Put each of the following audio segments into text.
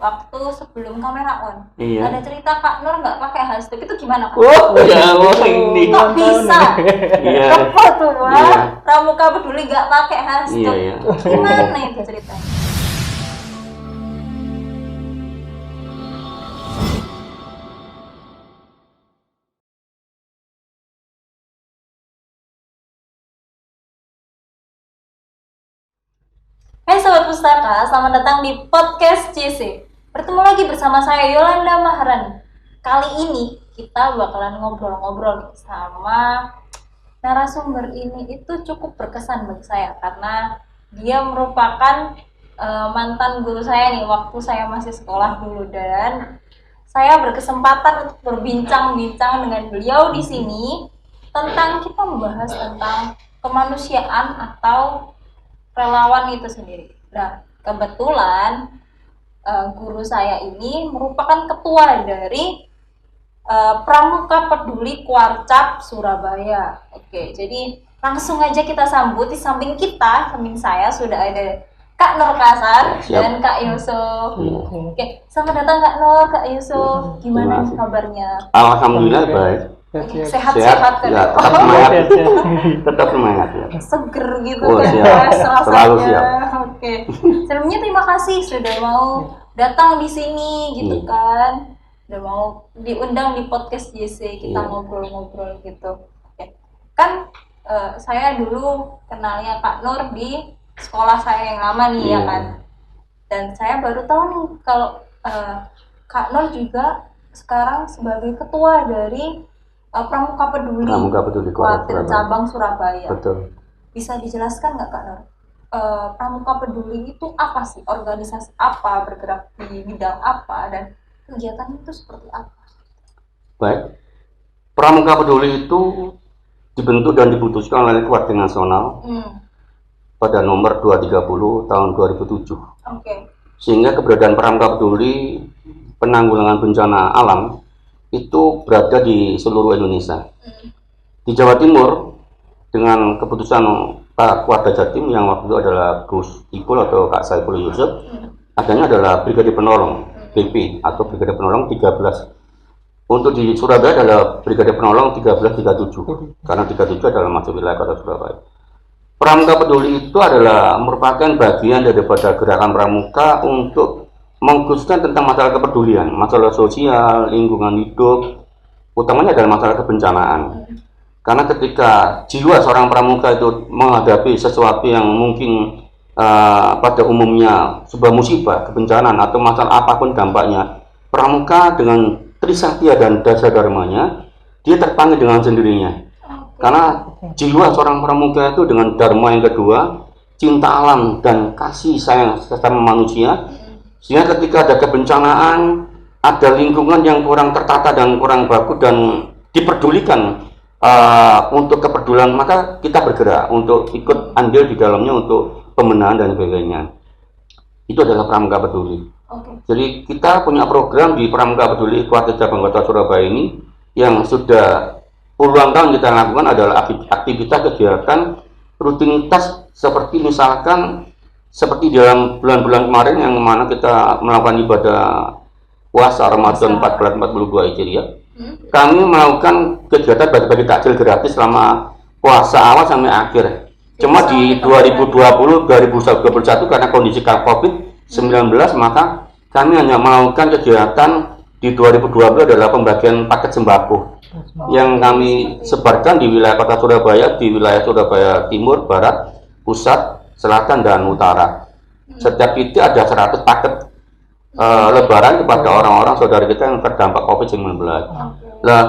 waktu sebelum kamera on. Iya. Ada cerita Kak Nur nggak pakai hashtag itu gimana Kak? Ya ini. Kok bisa? Iya. Apa tuh Pak? Iya. Pramuka Peduli nggak pakai hashtag. Iya. Gimana itu ceritanya? Hai Sobat Pustaka, selamat datang di Podcast JC. Bertemu lagi bersama saya Yolanda Maharani. Kali ini kita bakalan ngobrol-ngobrol sama narasumber ini itu cukup berkesan bagi saya karena dia merupakan mantan guru saya nih waktu saya masih sekolah dulu, dan saya berkesempatan untuk berbincang-bincang dengan beliau di sini tentang kita membahas tentang kemanusiaan atau relawan itu sendiri. Nah, kebetulan guru saya ini merupakan ketua dari Pramuka Peduli Kuarcap Surabaya. Oke, jadi langsung aja kita sambut. Di samping saya sudah ada Kak Nur Kasar dan Kak Yusuf. Oke, selamat datang Kak Nur, Kak Yusuf. Gimana nih kabarnya? Alhamdulillah baik. Sehat-sehat kan? Ya, tetap semangat. Tetap semangat ya. Seger gitu Oh, kan siap. rasanya. Selalu siap. Oke. Sebelumnya terima kasih sudah mau datang di sini gitu kan. Udah mau diundang di podcast JC, kita ngobrol-ngobrol gitu. Oke. Kan saya dulu kenalnya Kak Nur di sekolah saya yang lama nih ya kan. Dan saya baru tahu nih kalau Kak Nur juga sekarang sebagai ketua dari Pramuka Peduli Kuarcap cabang Surabaya. Betul. Bisa dijelaskan nggak Kak Nur? Pramuka Peduli itu apa sih? Organisasi apa? Bergerak di bidang apa? Dan kegiatannya itu seperti apa? Baik. Pramuka Peduli itu dibentuk dan diputuskan oleh Kuarti Nasional pada nomor 230 tahun 2007. Oke. Sehingga keberadaan Pramuka Peduli penanggulangan bencana alam itu berada di seluruh Indonesia. Di Jawa Timur dengan keputusan Pak Kuarda Jatim yang waktu itu adalah Gus Ipul atau Kak Saiful Yusuf, adanya adalah Brigade Penolong BP atau Brigade Penolong 13. Untuk di Surabaya adalah Brigade Penolong 1337 karena 37 adalah masuk wilayah kota Surabaya. Pramuka Peduli itu adalah merupakan bagian daripada gerakan Pramuka untuk mengkhususkan tentang masalah kepedulian, masalah sosial, lingkungan hidup, utamanya adalah masalah kebencanaan. Karena ketika jiwa seorang pramuka itu menghadapi sesuatu yang mungkin pada umumnya sebuah musibah, kebencanaan atau masalah apapun dampaknya, pramuka dengan trisaktia dan dasar dharmanya, dia terpanggil dengan sendirinya. Karena jiwa seorang pramuka itu dengan dharma yang kedua, cinta alam dan kasih sayang sesama manusia, sehingga ketika ada kebencanaan, ada lingkungan yang kurang tertata dan kurang bagus dan diperdulikan untuk kepedulian, maka kita bergerak untuk ikut andil di dalamnya untuk pembenahan dan sebagainya. Itu adalah Pramuka Peduli. Jadi kita punya program di Pramuka Peduli Kuarcap cabang kota Surabaya ini yang sudah puluhan tahun kita lakukan adalah aktivitas kegiatan rutinitas seperti misalkan seperti dalam bulan-bulan kemarin yang mana kita melakukan ibadah puasa Ramadan 1442 Hijriah. Kami melakukan kegiatan bagi-bagi takjil gratis selama puasa awal sampai akhir. Cuma di 2020-2021 karena kondisi COVID-19 maka kami hanya melakukan kegiatan di 2020 adalah pembagian paket sembako yang kami sebarkan di wilayah kota Surabaya, di wilayah Surabaya Timur, Barat, Pusat, Selatan dan Utara. Setiap titik ada 100 paket lebaran kepada orang-orang saudara kita yang terdampak COVID-19. Nah,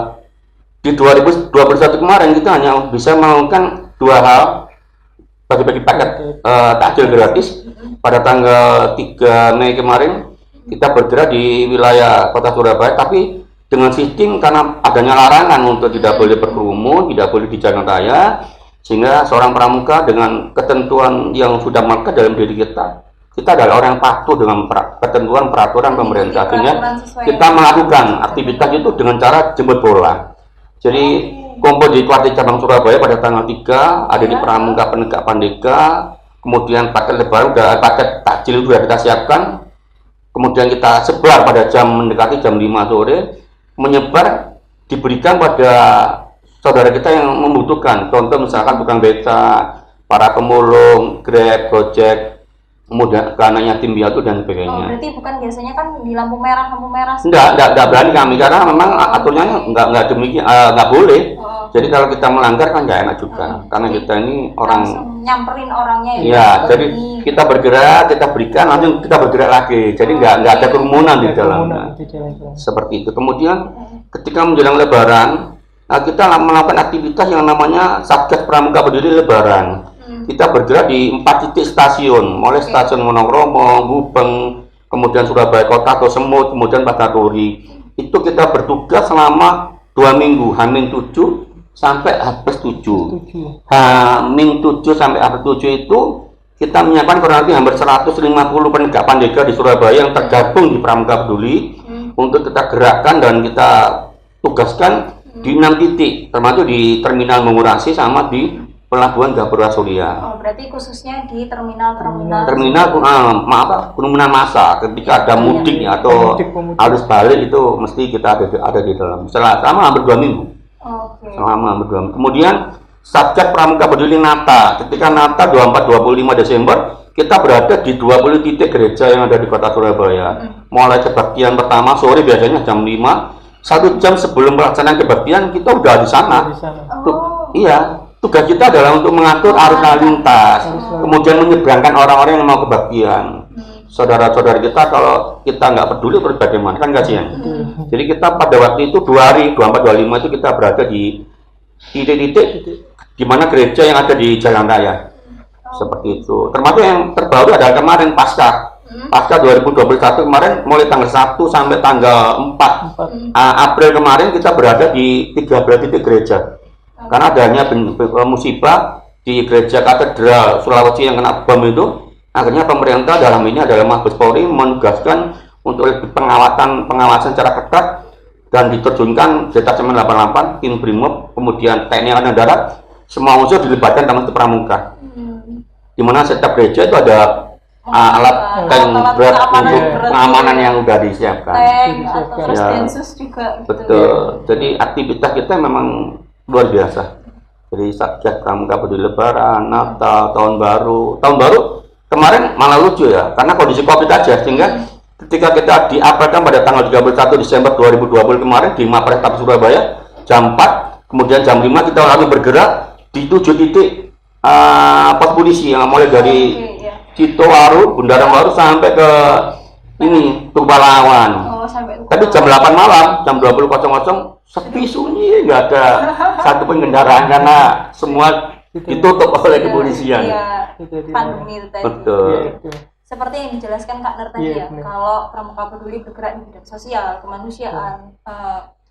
di 2021 kemarin kita hanya bisa melakukan dua hal, bagi-bagi paket takjil gratis. Pada tanggal 3 Mei kemarin kita bergerak di wilayah kota Surabaya, tapi dengan sistem karena adanya larangan untuk tidak boleh berkerumun, tidak boleh di jalan raya, sehingga seorang pramuka dengan ketentuan yang sudah melekat dalam diri kita adalah orang yang patuh dengan ketentuan peraturan pemerintah, sehingga kita melakukan aktivitas itu dengan cara jemput bola. Jadi kumpul di Kuarcap cabang Surabaya pada tanggal 3 ada di Pramuka Penegak Pandega, kemudian paket lebaran paket takjil sudah kita siapkan, kemudian kita sebar pada mendekati jam 5 sore, menyebar diberikan pada saudara kita yang membutuhkan. Contoh misalkan tukang beca, para pemulung, Grab, Gojek, kemudian anak yatim piatu dan sebagainya. Berarti bukan biasanya kan di lampu merah Enggak berani kami karena memang aturnya enggak demikian, enggak boleh. Jadi kalau kita melanggar kan enggak enak juga, karena kita ini orang nyamperin orangnya ya. Iya, jadi kita bergerak, kita berikan, langsung kita bergerak lagi. Jadi enggak ada kerumunan di dalamnya. Seperti itu. Kemudian ketika menjelang Lebaran, kita melakukan aktivitas yang namanya Satgas Pramuka Peduli Lebaran. Kita bergerak di 4 titik stasiun, mulai stasiun Wonokromo, Gubeng, kemudian Surabaya Kota atau Semut, kemudian Padaturi. Itu kita bertugas selama 2 minggu, H-7 sampai H+7. H-7 sampai H+7 itu kita menyiapkan kurang lebih hampir 150 penegak pandega di Surabaya yang tergabung di Pramuka Peduli untuk kita gerakkan dan kita tugaskan di 6 titik, termasuk di Terminal Mengurasi sama di Pelabuhan Gapura Surya. Berarti khususnya di terminal kerumunan massa ketika ada mudik atau harus balik itu mesti kita ada di dalam. Selama hampir 2 minggu. Selama hampir 2 minggu. Kemudian Satgas Pramuka Peduli Nata. Ketika Nata 24-25 Desember, kita berada di 20 titik gereja yang ada di Kota Surabaya. Mulai kebaktian pertama sore biasanya jam 5, 1 jam sebelum pelaksanaan kebaktian kita udah di sana. Iya. Tugas kita adalah untuk mengatur arus lalu lintas, kemudian menyeberangkan orang-orang yang mau kebaktian. Saudara-saudara kita kalau kita nggak peduli terus bagaimana, kan kasihan. Jadi kita pada waktu itu 2 hari, 24-25 itu kita berada di titik-titik di mana gereja yang ada di Jalan Raya. Seperti itu. Termasuk yang terbaru adalah kemarin Pasca 2021 kemarin, mulai tanggal 1 sampai tanggal 4 April kemarin kita berada di 13 titik gereja. Karena adanya musibah di gereja katedral Sulawesi yang kena bom itu, akhirnya pemerintah dalam ini adalah Mabes Polri menugaskan untuk lebih pengawasan secara ketat dan diterjunkan detasemen 88, tim Brimob, kemudian TNI Angkatan Darat, semua unsur dilibatkan termasuk pramuka. Di mana setiap gereja itu ada alat tank berat untuk pengamanan yang sudah disiapkan. Juga. Betul. Jadi aktivitas kita memang luar biasa. Jadi Satgas Pramuka Peduli Lebaran, Natal, Tahun Baru kemarin malah lucu ya, karena kondisi Covid aja, sehingga ketika kita diapelkan pada tanggal 31 Desember 2020 kemarin di Mapolres Surabaya jam 4, kemudian jam 5 kita langsung bergerak di 7 titik pos polisi yang mulai dari Citowaru, Bundaran Waru sampai ke ini Turbalawan. Tapi jam 8 malam, jam 20.00 sepi sunyi, nggak ada satupun kendaraan karena semua ditutup oleh kepolisian. Pandemi itu tadi. Betul. Seperti yang dijelaskan Kak Nur tadi ya, kalau Pramuka Peduli bergerak di bidang sosial, kemanusiaan,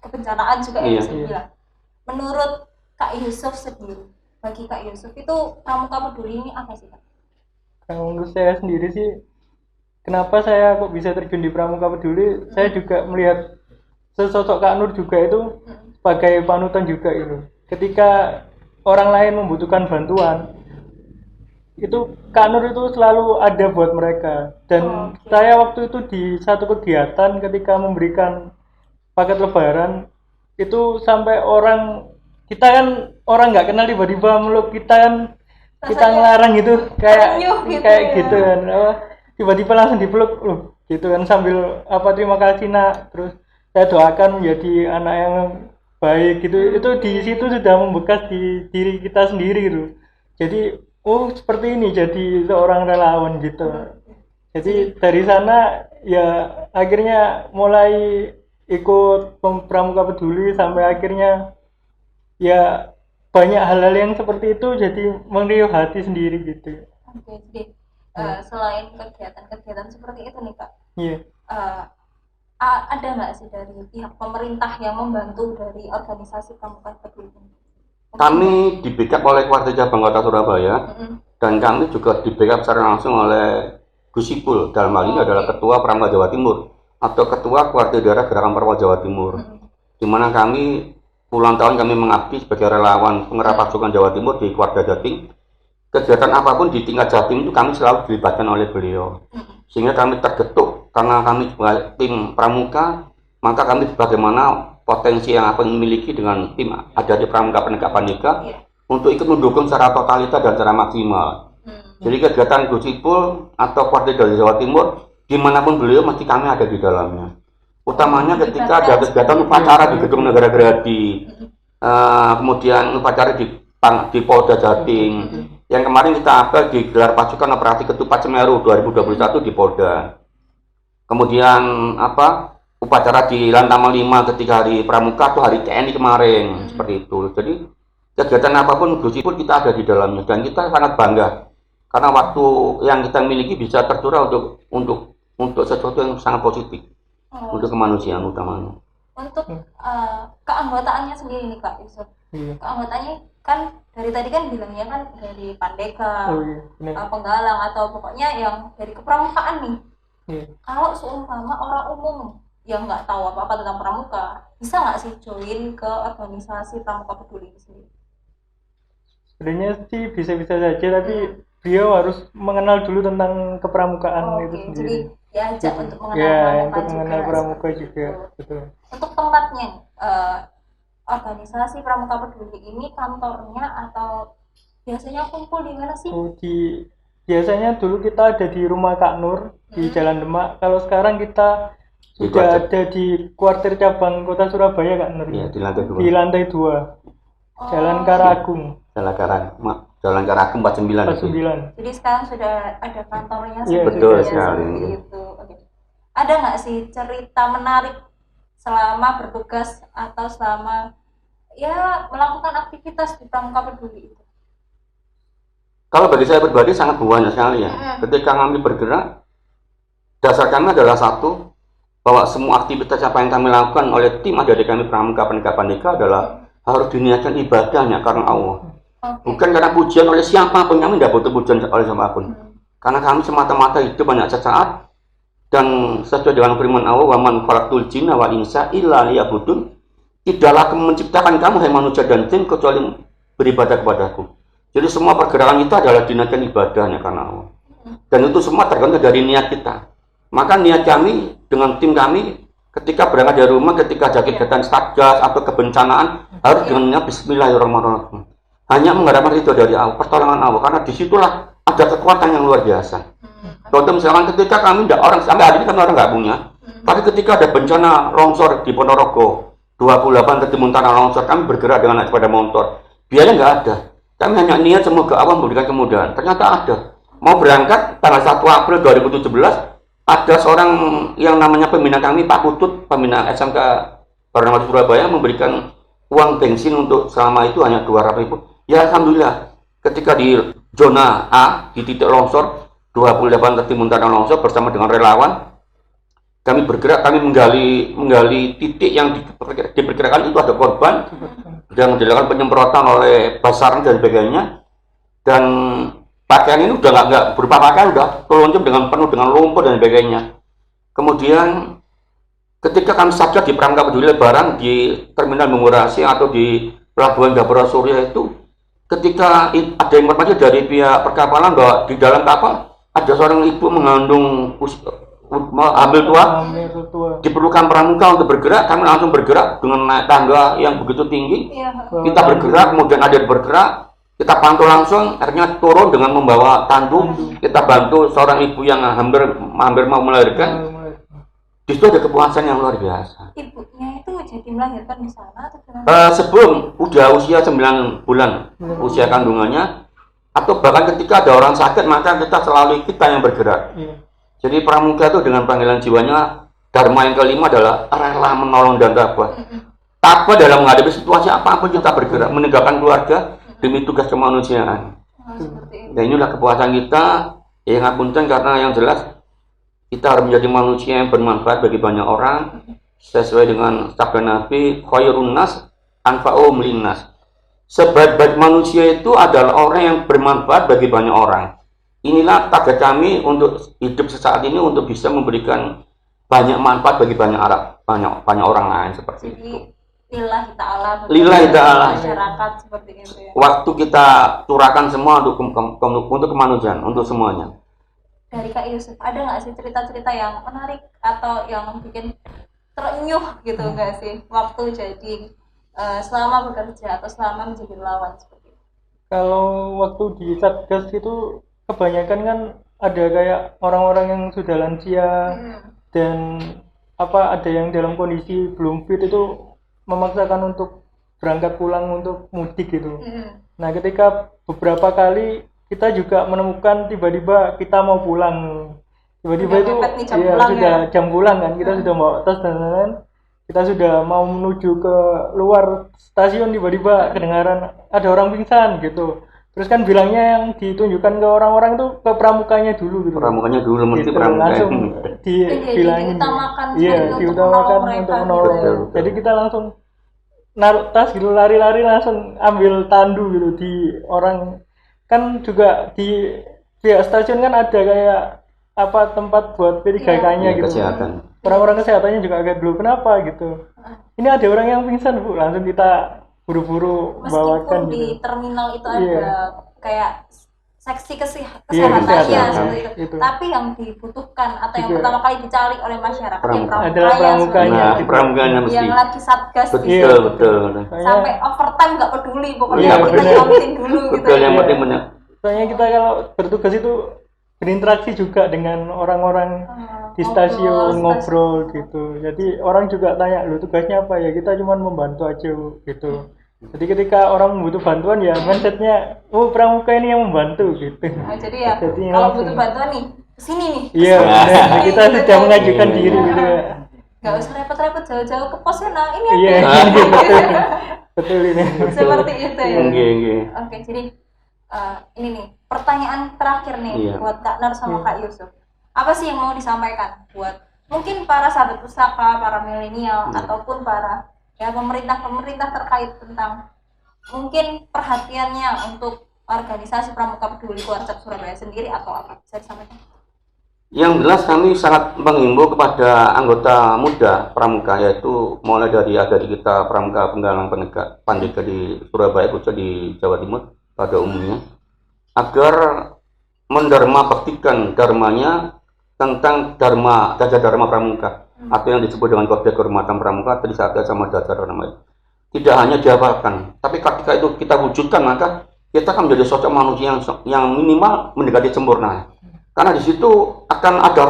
kebencanaan juga yang bisa dibilang. Menurut Kak Yusuf sendiri, bagi Kak Yusuf itu Pramuka Peduli ini apa sih Kak? Kalau menurut saya sendiri sih, kenapa saya kok bisa terjun di Pramuka Peduli, saya juga melihat sosok Kak Nur juga itu sebagai panutan juga itu. Ketika orang lain membutuhkan bantuan, itu Kak Nur itu selalu ada buat mereka. Dan saya waktu itu di satu kegiatan ketika memberikan paket lebaran, itu sampai kita kan orang nggak kenal tiba-tiba meluk kita kan, kita ngelarang gitu kayak gitu kan, tiba-tiba langsung dipeluk loh gitu kan, sambil terima kasih nak, terus saya doakan menjadi anak yang baik gitu. Itu di situ sudah membekas di diri kita sendiri gitu. Jadi seperti ini jadi seorang relawan gitu. Jadi dari sana ya akhirnya mulai ikut Pramuka Peduli sampai akhirnya ya banyak hal-hal yang seperti itu jadi meriuh hati sendiri gitu. Jadi selain kegiatan-kegiatan seperti itu nih Kak, ada nggak sih dari pihak pemerintah yang membantu dari organisasi Pramuka Peduli? Kami di backup oleh Keluarga Cabang Kota Surabaya, dan kami juga di backup secara langsung oleh Gus Ipul, dalam hal ini adalah Ketua Pramuka Jawa Timur atau Ketua Keluarga Daerah Gerakan Pramuka Jawa Timur, di mana kami puluhan tahun kami mengabdi sebagai relawan penggerak pasukan Jawa Timur di Keluarga Jatim. kegiatan apapun di tingkat Jatim itu kami selalu dilibatkan oleh beliau. Sehingga kami tergetuk karena kami sebagai tim pramuka, maka kami bagaimana potensi yang akan memiliki dengan tim ada di Pramuka Penegak Pandega untuk ikut mendukung secara totalitas dan secara maksimal. Jadi kegiatan Gus Ipul atau partai dari Jawa Timur dimanapun beliau mesti kami ada di dalamnya. Utamanya ketika ada kegiatan upacara di Gedung Negara Gerahadi, kemudian upacara di Polda Jatim. Yang kemarin kita apel di gelar pasukan operasi Ketupat Semeru 2021 di Polda. Kemudian upacara di Lantamal 5 ketika hari Pramuka atau hari TNI kemarin seperti itu. Jadi kegiatan apapun Gus Ipul kita ada di dalamnya dan kita sangat bangga karena waktu yang kita miliki bisa tercurah untuk sesuatu yang sangat positif untuk kemanusiaan utamanya. Untuk keanggotaannya sendiri nih Kak Yusuf. Keanggotaannya kan dari tadi kan bilangnya kan dari Pandega, Penggalang atau pokoknya yang dari kepramukaan nih. Kalau seumpama orang umum yang nggak tahu apa-apa tentang pramuka, bisa nggak sih join ke organisasi Pramuka Peduli ini sendiri? Sebenarnya sih bisa-bisa saja, tapi beliau harus mengenal dulu tentang kepramukaan itu sendiri. Jadi diajak untuk mengenal pramuka untuk mengenal pramuka juga. Betul. Untuk tempatnya, organisasi Pramuka Peduli ini kantornya atau biasanya kumpul di mana sih? Biasanya dulu kita ada di rumah Kak Nur di Jalan Demak. Kalau sekarang kita sudah ada di kuartir cabang Kota Surabaya Kak Nur. Iya, di lantai 2. Jalan Karagung. Jalan Karagung 49. Jadi sekarang sudah ada kantornya sendiri. Betul sekali. Gitu. Ada nggak sih cerita menarik selama bertugas atau selama melakukan aktivitas di Pramuka Peduli itu? Kalau bagi saya pribadi sangat banyak sekali ya. Ketika kami bergerak, dasar kami adalah satu, bahwa semua aktivitas apa yang kami lakukan oleh tim ada di kami Pramuka Penegak Pandega adalah harus diniatkan ibadahnya karena Allah. Bukan karena pujian oleh siapapun, kami tidak butuh pujian oleh siapapun. Karena kami semata-mata hidup banyak sesaat dan sesuai dengan firman Allah, "Waman khalaqtul jinna wal insa illa liya'budun." Tidaklah aku menciptakan kamu hai manusia dan jin kecuali beribadah kepadaku. Jadi semua pergerakan kita adalah diniatkan ibadahnya karena Allah. Dan itu semua tergantung dari niat kita. Maka niat kami dengan tim kami ketika berangkat dari rumah, ketika ada kegiatan satgas atau kebencanaan harus dengan niat Bismillahirrahmanirrahim. Hanya mengharapkan itu dari Allah, pertolongan Allah, karena disitulah ada kekuatan yang luar biasa. Contoh misalkan ketika kami sampai hari ini kami orang nggak punya, tapi ketika ada bencana longsor di Ponorogo 28 tertimbun tanah longsor, kami bergerak dengan naik sepeda motor. Biaya nggak ada. Kami hanya niat semoga Allah memberikan kemudahan. Ternyata ada. Mau berangkat tanggal 1 April 2017, ada seorang yang namanya pembina kami, Pak Putut, pembina SMK Barnawati Surabaya, memberikan uang bensin untuk selama itu hanya 200.000. Ya Alhamdulillah, ketika di zona A, di titik longsor, 28 tertimbun tanah longsor bersama dengan relawan, kami bergerak, kami menggali titik yang diperkirakan itu ada korban dan dilakukan penyemprotan oleh Basarnas dan sebagainya. Dan pakaian ini udah nggak berupa pakaian, udah teluncur penuh dengan lumpur dan sebagainya. Kemudian ketika kami satgas di Pramuka Peduli Lebaran di Terminal Mengurasi atau di Pelabuhan Gapura Surya itu, ketika ada informasi dari pihak perkapalan bahwa di dalam kapal ada seorang ibu mengandung hamil tua, diperlukan pramuka untuk bergerak, kami langsung bergerak dengan naik tangga yang begitu tinggi. Kita bergerak, kemudian ada yang bergerak, kita pantau langsung, akhirnya turun dengan membawa tandu, kita bantu seorang ibu yang hampir mau melahirkan. Di situ ada kepuasan yang luar biasa. Ibunya itu jadi melahirkan di sana atau gimana? Sebelum udah usia 9 bulan usia kandungannya, atau bahkan ketika ada orang sakit, maka kita yang bergerak. Jadi pramuka itu dengan panggilan jiwanya, dharma yang kelima adalah rela menolong dan tabah. Tabah dalam menghadapi situasi apapun kita bergerak, menegakkan keluarga demi tugas kemanusiaan. Dan inilah kepuasan kita. Yang ngapunten karena yang jelas kita harus menjadi manusia yang bermanfaat bagi banyak orang sesuai dengan sabda Nabi, khairun nas anfa'uhum linnas. Sebaik-baik manusia itu adalah orang yang bermanfaat bagi banyak orang. Inilah target kami untuk hidup sesaat ini, untuk bisa memberikan banyak manfaat bagi banyak orang lain seperti itu. lillahi ta'ala Lillahi ta'ala. masyarakat seperti itu ya. Waktu kita curahkan semua untuk kemanusiaan, untuk semuanya. Dari Kak Yusuf, ada nggak sih cerita-cerita yang menarik atau yang bikin terenyuh gitu nggak sih waktu jadi selama bekerja atau selama menjadi relawan seperti itu? Kalau waktu di Satgas itu kebanyakan kan ada kayak orang-orang yang sudah lansia dan ada yang dalam kondisi belum fit itu memaksakan untuk berangkat pulang untuk mudik gitu. Nah, ketika beberapa kali kita juga menemukan tiba-tiba kita mau pulang. Tiba-tiba Udah itu mepet nih jam ya pulang sudah ya. jam pulang kan. Kita sudah bawa tas dan lain-lain. Kita sudah mau menuju ke luar stasiun, tiba-tiba kedengaran ada orang pingsan gitu. Terus kan bilangnya yang ditunjukkan ke orang-orang itu ke pramukanya dulu gitu. Pramukanya dulu mesti Gitu, pramuka. langsung dibilangin. diutamakan Iya, seperti untuk diutamakan menolong mereka untuk gitu menolong. ya. Betul. Jadi kita langsung naruh tas gitu, lari-lari langsung ambil tandu gitu di orang. Kan juga di pihak stasiun kan ada kayak tempat buat P3K-nya Iya, gitu. kesehatan. Orang-orang kesehatannya juga agak dulu kenapa gitu. Ini ada orang yang pingsan Bu, langsung kita buru-buru bawakan Meskipun di gitu. terminal itu Iya. ada kayak seksi Iya, kesehatannya kesehatan. seperti itu. Itu. Tapi yang dibutuhkan atau yang Juga. pertama kali dicari oleh masyarakat Pramuka. ya Adalah pramukanya. Nah, gitu. pramukanya mesti. yang lagi satgas Betul, di Iya, situ. betul. Soalnya- Sampai overtime nggak peduli pokoknya Iya, kita benar. nyelamatin dulu gitu. Betul, yang Iya. penting Soalnya kita kalau bertugas itu berinteraksi juga dengan orang-orang di stasiun, ngobrol gitu. Jadi orang juga tanya, lu tugasnya apa ya? Kita cuma membantu aja gitu. Jadi ketika orang butuh bantuan ya mindsetnya, oh pramuka ini yang membantu gitu. Nah, jadi ya Jadi kalau langsung. butuh bantuan nih kesini nih. Iya, benar. Kita Gitu sudah kan. mengajukan Iya. diri gitu ya. Nggak usah repot-repot jauh-jauh ke pos ya, nah ini Iya, ada. betul. Betul ini. Seperti itu ya. Nggih, nggih. Oke, jadi ini nih pertanyaan terakhir nih Iya. buat Kak Nar sama Kak Yusuf. Apa sih yang mau disampaikan buat mungkin para sahabat pusaka, para milenial ataupun para pemerintah terkait tentang mungkin perhatiannya untuk organisasi Pramuka Peduli Kuarcap Surabaya sendiri atau apa bisa disampaikan? Yang jelas kami sangat mengimbau kepada anggota muda Pramuka, yaitu mulai dari kita Pramuka Penggalang Pandega di Surabaya, khususnya di Jawa Timur pada umumnya, agar mendarma baktikan dharmanya tentang Daja Dharma Pramuka atau yang disebut dengan Kode Kehormatan Pramuka, Trisatya sama Daja Dharma. Tidak hanya dihafalkan, tapi ketika itu kita wujudkan, maka kita akan menjadi sosok manusia yang minimal mendekati sempurna. Karena di situ akan ada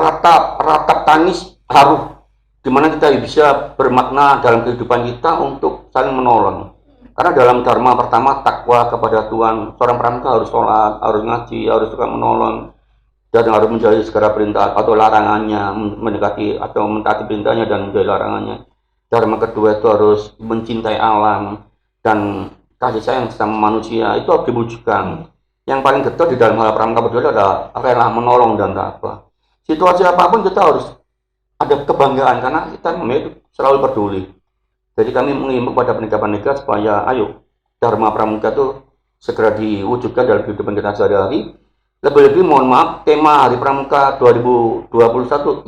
ratap tangis haru, di mana kita bisa bermakna dalam kehidupan kita untuk saling menolong. Karena dalam dharma pertama takwa kepada Tuhan, seorang pramuka harus sholat, harus ngaji, harus suka menolong, dan harus menjauhi segala perintah atau larangannya, mendekati atau mentaati perintahnya dan menjauhi larangannya. Dharma kedua itu harus mencintai alam dan kasih sayang sama manusia, itu harus diwujudkan. Yang paling getol di dalam hal Pramuka Peduli adalah rela menolong dan takwa. Situasi apapun kita harus ada kebanggaan karena kita selalu peduli. Jadi kami mengimbau kepada penegak-penegak supaya ayo Dharma Pramuka itu segera diwujudkan dalam kehidupan kita sehari-hari. Lebih-lebih mohon maaf, tema Hari Pramuka 2021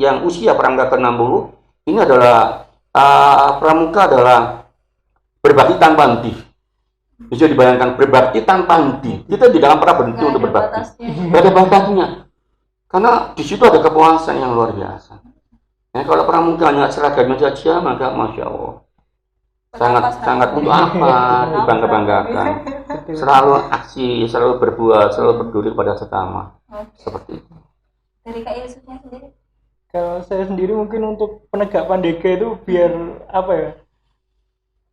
yang usia Pramuka ke-60 ini adalah Pramuka adalah berbakti tanpa henti. Bisa dibayangkan berbakti tanpa henti. Kita tidak akan pernah berhenti untuk berbakti. Tidak ada batasnya. Karena di situ ada kepuasan yang luar biasa. Nah, kalau pramuka hanya seragamnya saja, maka masya Allah, sangat untuk apa dibangga-banggakan. Selalu aksi, selalu berbuat, selalu peduli kepada sesama. Seperti itu. Dari Kak Yusufnya sendiri? Kalau saya sendiri mungkin untuk penegak pandega itu biar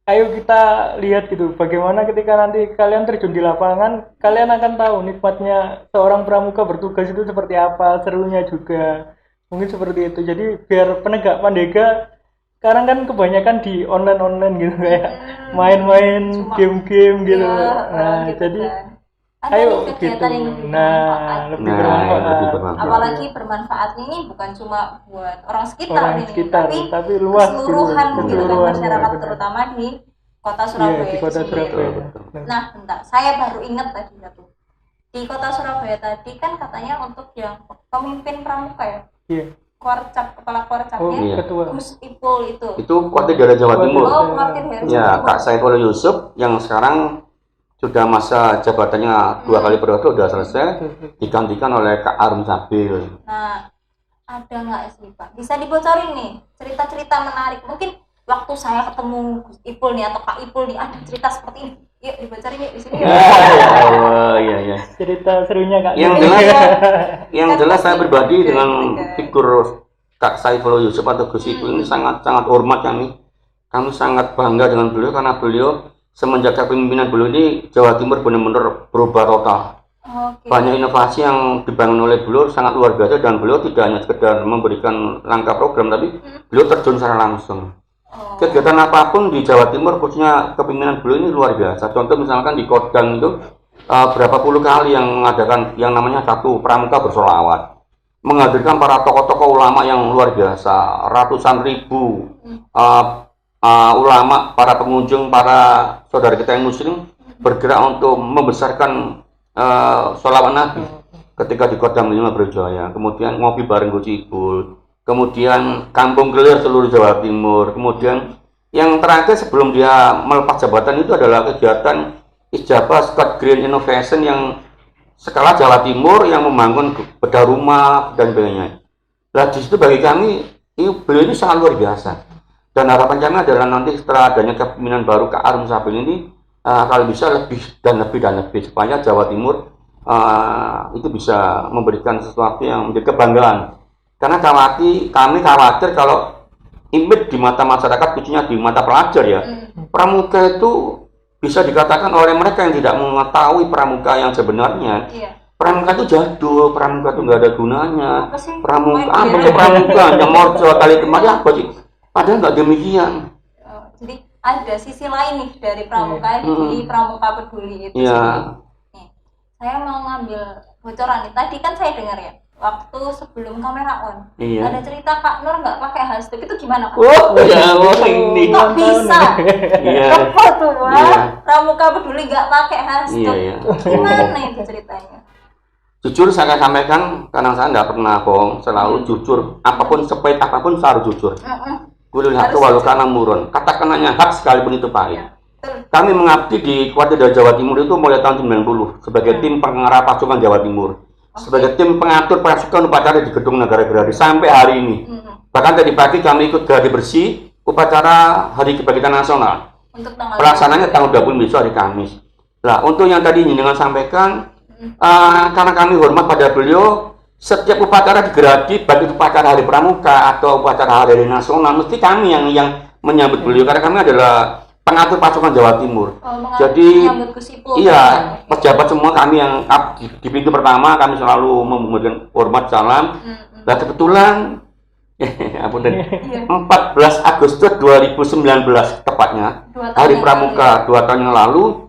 ayo kita lihat gitu bagaimana ketika nanti kalian terjun di lapangan, kalian akan tahu nikmatnya seorang pramuka bertugas itu seperti apa, serunya juga mungkin seperti itu. Jadi biar penegak pandega sekarang kan kebanyakan di online gitu kayak main-main game-game gitu. Nah, gitu jadi kan. Ada ayo nih kegiatan gitu. yang lebih Nah, bermanfaat. lebih Nah, bermanfaat. lebih bermanfaat. Apalagi bermanfaatnya ini bukan cuma buat orang sekitar Orang ini, sekitar, tapi luas keseluruhan gitu. gitu kan Keseluruhan, masyarakat benar. terutama di kota Iya, Surabaya. di kota itu sendiri. Surabaya. Nah, bentar, saya baru ingat tadi satu. Di kota Surabaya tadi kan katanya untuk yang pemimpin pramuka ya. Iya. Korcap, kepala Oh, Korcapnya iya. ketua. Gus Ipul itu. Itu kuartir daerah Jawa Timur. Oh, kuartir daerah Jawa Ya, Timur. Kak Saiful Yusuf yang sekarang sudah masa jabatannya 2 kali periode sudah selesai, digantikan oleh Kak Arum Sabil. Nah, ada nggak sih Pak? Bisa dibocorin nih cerita-cerita menarik. Mungkin waktu saya ketemu Gus Ipul nih atau Kak Ipul nih ada cerita seperti ini. Yuk dibocorin yuk di sini. Yuk. Oh, iya. Cerita serunya Kak. Yang Nur. jelas, Iya. yang Kan jelas saya pasti pribadi juga, dengan juga. figur Kak Saiful Yusuf atau Gus Ipul ini sangat hormat kami. Kami sangat bangga dengan beliau karena beliau semenjak kepemimpinan beliau ini Jawa Timur benar-benar berubah total. Oke. Banyak inovasi yang dibangun oleh beliau sangat luar biasa dan beliau tidak hanya sekedar memberikan langkah program tapi beliau terjun secara langsung. Oh. Kegiatan apapun di Jawa Timur khususnya kepemimpinan beliau ini luar biasa. Contoh misalkan di Kodang itu berapa puluh kali yang mengadakan yang namanya satu pramuka bersolawat, menghadirkan para tokoh-tokoh ulama yang luar biasa, ratusan ribu ulama, para pengunjung, para saudara kita yang muslim bergerak untuk membesarkan sholawat Nabi ketika di Kodam 5 Brawijaya. Kemudian ngopi bareng Gus Ipul, kemudian kampung kelir seluruh Jawa Timur. Kemudian yang terakhir sebelum dia melepas jabatan itu adalah kegiatan Ijabah Scott Green Innovation yang skala Jawa Timur yang membangun bedah rumah dan sebagainya. Nah di situ bagi kami beliau ini sangat luar biasa. Dan harapan kami adalah nanti setelah adanya kepemimpinan baru Kak Arum Sabil ini kalau bisa lebih dan lebih supaya Jawa Timur itu bisa memberikan sesuatu yang menjadi kebanggaan. Karena kami khawatir kalau image di mata masyarakat khususnya di mata pelajar ya, pramuka itu bisa dikatakan oleh mereka yang tidak mengetahui pramuka yang sebenarnya. Iya. Pramuka itu jadul, pramuka itu nggak ada gunanya. Apa sih? Pramuka Main apa game. sih pramuka? Yang morco tali kemarin apa sih? Padahal nggak demikian. Oh, jadi ada sisi lain nih dari pramuka di pramuka peduli itu Iya. sendiri. Nih, saya mau ngambil bocoran nih. Tadi kan saya dengar ya, waktu sebelum kamera on, Iya. ada cerita Kak Nur nggak pakai hashtag itu gimana Kak? Oh, ya ini. Kok bisa? Iya. Apa tuh Wak? Iya. Pramuka peduli nggak pakai hashtag? Iya. Gimana itu ceritanya? Jujur saya sampaikan karena saya nggak pernah bohong, selalu jujur. Apapun sepait apapun saya harus jujur. Kulil hak Harus walau kana murun. Katakannya hak sekalipun itu pahit. Ya, betul. Kami mengabdi di kuartir daerah Jawa Timur itu mulai tahun 90 sebagai tim pengarah pasukan Jawa Timur. Sebagai tim pengatur pasukan upacara di Gedung Negara Gerhadi sampai hari ini. Bahkan tadi pagi kami ikut gladi bersih upacara Hari Kebangkitan Nasional. Untuk tanggal Pelaksananya tanggal 20 besok hari Kamis. Nah, untuk yang tadi dengan sampaikan, karena kami hormat pada beliau, setiap upacara di Gerhadi, baik itu upacara Hari Pramuka atau upacara Hari Nasional, mesti kami yang menyambut beliau karena kami adalah pengatur pasukan Jawa Timur. Jadi menyambut Gus Ipul. iya, pejabat semua kami yang di pintu pertama kami selalu memberikan hormat salam. Nah kebetulan apunten, 14 Agustus 2019 tepatnya 2 tahun Hari yang Pramuka 2 tahun yang lalu.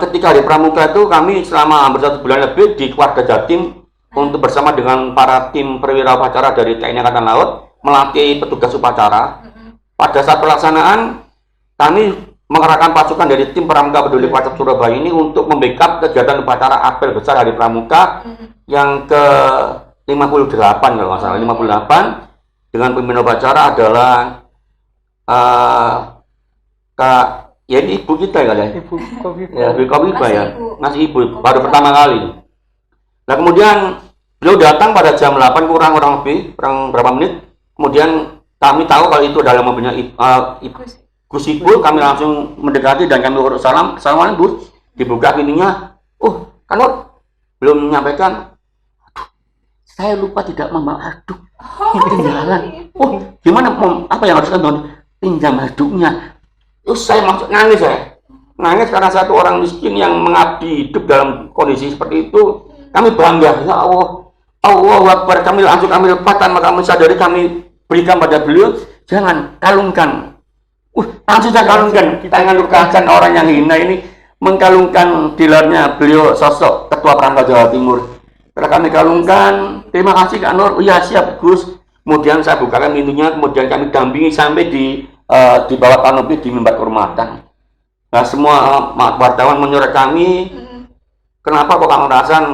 Ketika Hari Pramuka itu kami selama hampir 1 bulan lebih di keluarga Jatim untuk bersama dengan para tim perwira upacara dari TNI Angkatan Laut melatih petugas upacara. Pada saat pelaksanaan kami mengerahkan pasukan dari tim Pramuka Peduli Pacap Surabaya ini untuk membackup kegiatan upacara apel besar Hari Pramuka yang ke 58 kalau nggak salah, 58 dengan pemimpin upacara adalah Kak, ya ini ibu kita ya, Ibu Kofifa. ya Ibu Kofifa ya, Masih ibu. masih ibu baru pertama kali. Nah kemudian beliau datang pada jam 8 kurang lebih, kurang berapa menit. Kemudian kami tahu kalau itu adalah mobilnya Gus Ipul, kami langsung mendekati dan kami urus salam. Assalamualaikum Bu, dibuka pintunya. Oh, kan belum menyampaikan. Aduh, saya lupa tidak membawa handuk. Ketinggalan. Oh, gimana apa yang harus kalian pinjam handuknya? Terus saya masuk nangis nangis karena satu orang miskin yang mengabdi hidup dalam kondisi seperti itu. Kami bangga, ya Allah, Allah Akbar, kami langsung kami lepaskan, maka kami sadari kami berikan pada beliau, jangan kalungkan. Langsung saya kalungkan, tangan lukakan orang yang hina ini, mengkalungkan gelarnya beliau sosok Ketua Pramuka Jawa Timur. Setelah kami kalungkan, terima kasih Kak Nur, iya siap Gus. Kemudian saya bukakan pintunya, kemudian kami dampingi sampai di bawah kanopi di mimbar kehormatan. Nah semua wartawan menyuruh kami, kenapa kok Kang Rasan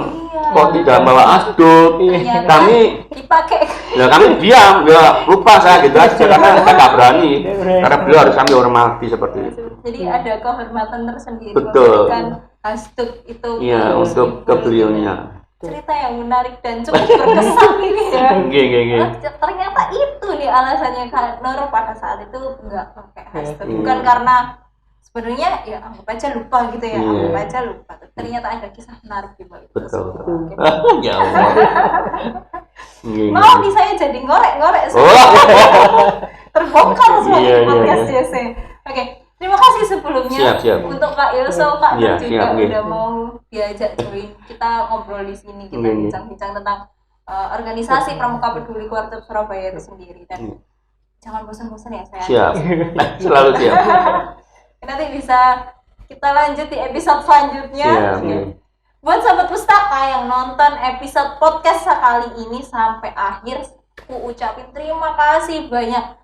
kok tidak bawa asduk. Ternyata Kami dipakai. ya kami diam, ya lupa saya gitu aja karena kita nggak berani. Karena beliau harus kami hormati seperti itu. Jadi ada kehormatan tersendiri Betul. memberikan asduk itu. Iya, untuk ke beliaunya. Cerita yang menarik dan cukup berkesan ini ya. Gini. Ternyata itu nih alasannya Kak Nur pada saat itu nggak pakai hashtag. Iya. Bukan karena sebenarnya ya anggap aja lupa gitu ya, Iya. anggap aja lupa. Ternyata ada kisah menarik di balik itu Betul. semua. Oke. Ya Allah. Gini. Mau nih saya jadi ngorek-ngorek Oh. terbongkar semua Iya, di podcast iya. JC. Oke, terima kasih sebelumnya Siap. untuk Kak Yoso, Kak Nur Iya, juga siap, iya. udah mau diajak join. Kita ngobrol di sini, kita Iya. bincang-bincang tentang organisasi Pramuka Peduli Kuartip Surabaya itu sendiri. Dan Iya. jangan bosan-bosan ya saya. Siap. Selalu siap. Nanti bisa kita lanjut di episode selanjutnya. Siap. Oke. Iya. Buat sahabat pustaka yang nonton episode podcast sekali ini sampai akhir, aku ucapin terima kasih banyak.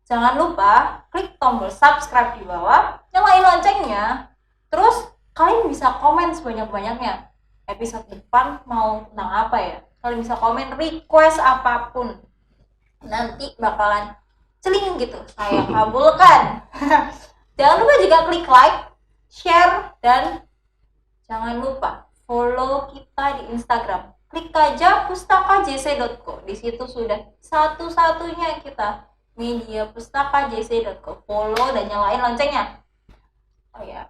Jangan lupa klik tombol subscribe di bawah, nyalain loncengnya. Terus kalian bisa komen sebanyak-banyaknya. Episode depan mau tentang apa ya? Kalian bisa komen request apapun. Nanti bakalan celing gitu, saya kabulkan. Jangan lupa juga klik like, share, dan jangan lupa follow kita di Instagram. Klik aja pustakajc.co. Di situ sudah satu-satunya kita media pustakajc.co. Follow dan nyalain loncengnya. Oh ya,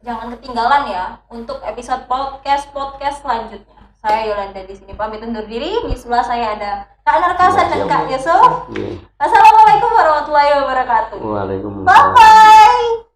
jangan ketinggalan ya untuk episode podcast selanjutnya. Saya Yolanda di sini pamit undur diri. Di sebelah saya ada Kak Narkasan dan Kak Yoso. Iya. Assalamualaikum warahmatullahi wabarakatuh. Waalaikumsalam. Bye bye.